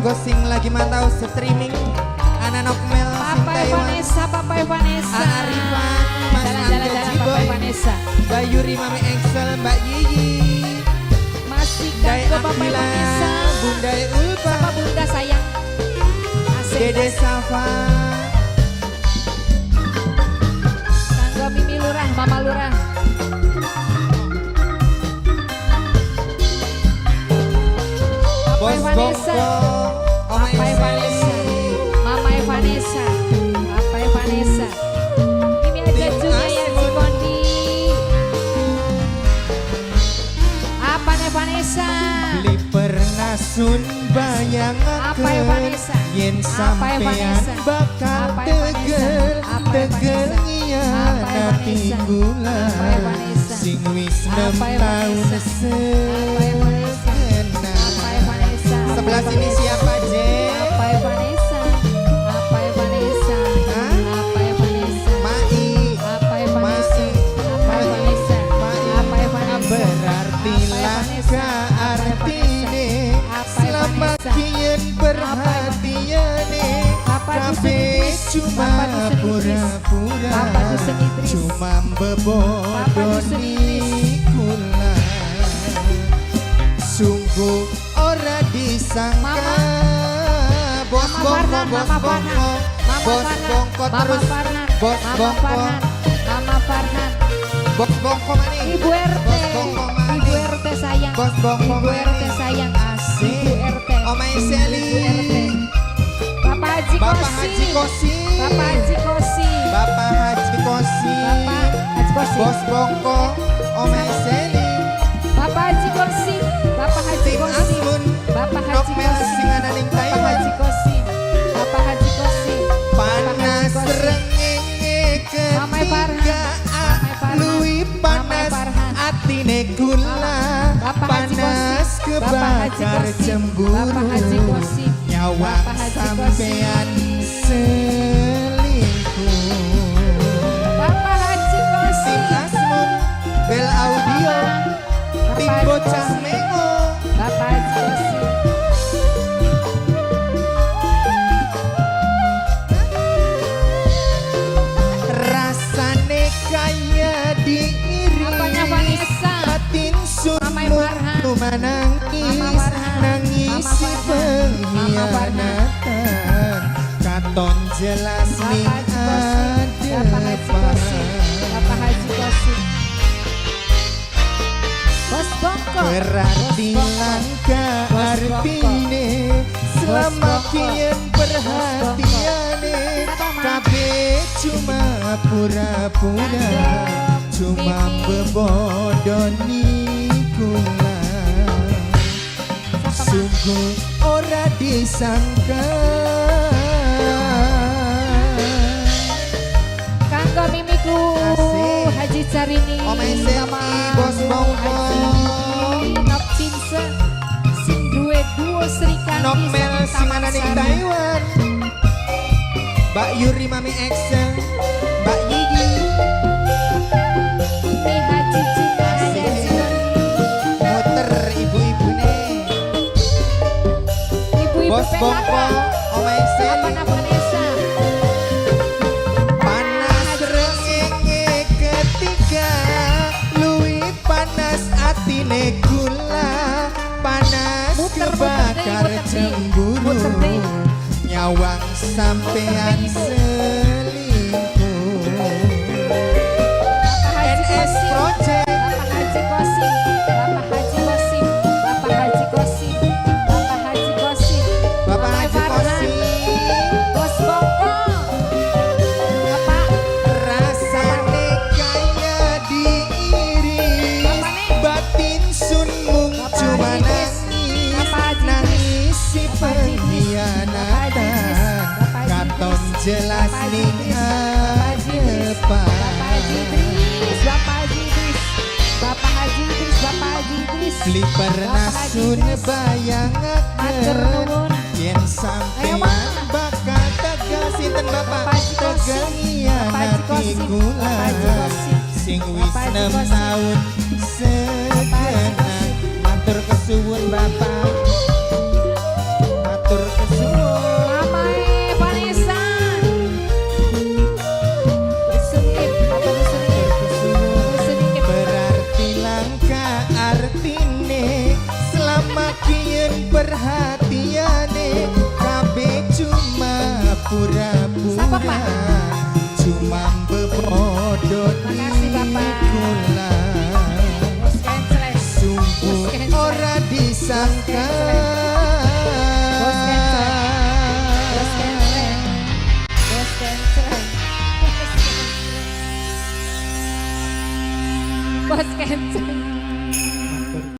kanggo sing lagi mantau streaming Ana Nokmel Papa Vanessa, Papa Vanessa Arifan, Mas jalan-jalan Papa Vanessa Mbak Yuri, Mami Excel, Mbak Yiyi masih Dai kanggo Papa Akila, Vanessa Bunda Ulfa sama Bunda sayang asik Dede Safa kanggo Mimi Lurah, Mama Lurah Bos Vanessa, Oma Papa Vanessa, Mama Vanessa, Papa Vanessa. Ini aja juga ya si Kondi. Apa nih Vanessa? Beli pernah sun bayangakeun Apa ya Vanessa? Yen Apa ya sampean Vanessa? bakal Apa ya Vanessa? Apa ya tegel Vanessa? ngianati kula Apa ya Vanessa? sing wis Apa 6 ya taun Vanessa? Apa ya Vanessa? Apa ya Vanessa? Sebelah sini siapa J? Apa ya Vanessa? Apa ya Vanessa? Hah? Apa ya Vanessa? Mai Apa ya Vanessa? Apa ya Vanessa? Apa ya Vanessa? Berarti langka artine selama kian perhatiane kafe cuma pura-pura cuma bebodoni kula sungguh ora disangka bos bongko bos bongko bos bongko terus bos bongko Mama Farhan, bos bongko mani Ibu RT, Ibu RT sayang, bos bongko Ibu RT mani sayang, asik Ibu RT, Omai Seli Bapak Haji Bapak Kosi, Haji Kosi Bapak Haji Kosi, Bapak Haji Kosi Bapak Haji Kosi, Bos Bongko Omai Seli Bapak Haji Kosi, Bapak Haji Tim Kosi, Asmun Bapak Haji Nokmel Kosi, Singananing Bapak Taiwan Haji Kosi, Bapak Haji Kosi, Panas rengenge Mamai Farhan, ketiga Mamai Farhan, Lui panas Mamai Farhan. atine kula Bapak Haji panas Kosi, Bapak Haji kebakar Kosi, cemburu Bapak Haji Kosi, nyawa Bapak Haji Kosi. sampean selingkuh Bapak Haji Kosi, Tim Asmun Bel Audio Tim Bapak Haji Bocah Kosi, Mengo Bapak Haji Kosi. rasane kaya diiri Apanya Vanessa? batin Mamai sunmu Farhan. nangis Mama Farhan. nangis Mama si Farhan. Mama Farhan. pengkhianatan katon jelas ning Bapak Haji Kosi, Bapak Haji Kosi, Bos Bongko, berarti Bos Bongko. langka Bos Bongko. artine selama Bos Bongko. kian perhatiane kabeh cuma pura-pura cuma bebodoni kula sungguh ora disangka Kanggo mimiku Asik. Haji Carini, Omai Seti, sama Bos Bongko. Haji Nopcinse, sing duwe duo Sri Kandi Nokmel saking Taman Singananing Sari. Taiwan Mbak Yuri Mami Excel Mbak Yiyi Ini Haji Cinta Asik. Haji Cini. muter ibu-ibu nih Ibu-ibu Bos Bongko PKK, Omai Apa Seli Vanessa? panas rengenge ketika lui panas atine gula panas Muter, muter kebakar deh, muter deh. cemburu Muter deh. nyawang sampean selingkuh Bapak Haji NS Kosi, Project Bapak Haji Kosi, Bapak Haji Kosi, Bapak Haji Kosi, Bapak Haji Kosi, Bapak Mamai Haji Farhan, Kosi Bos Bongko, Bapak rasane kaya diiri Bapak nih. batin sun mung Bapak cuma Haji Idris. nangis Bapak Haji nangis si Bapak Haji Idris. Bapak Haji Idris. pengkhianatan Bapak Haji katon Idris. jelas Bapak Haji ning Idris. Bapak Haji Idris. Bapak Haji Idris, Bapak Haji Idris, Bapak Haji Idris, Bapak Haji Idris. beli pernah Bapak Haji sun Idris. Matur bayangakeun nuwun. yen Ayo, sampean Mak. bakal tegal sinten bapak Bapak Haji Kosi. tegal Bapak Haji ngianati Kosi. kula Bapak Haji Kosi. sing wis Bapak Haji 6 Kosi. taun Bapak Haji segenap Kosi. matur kesuwun bapak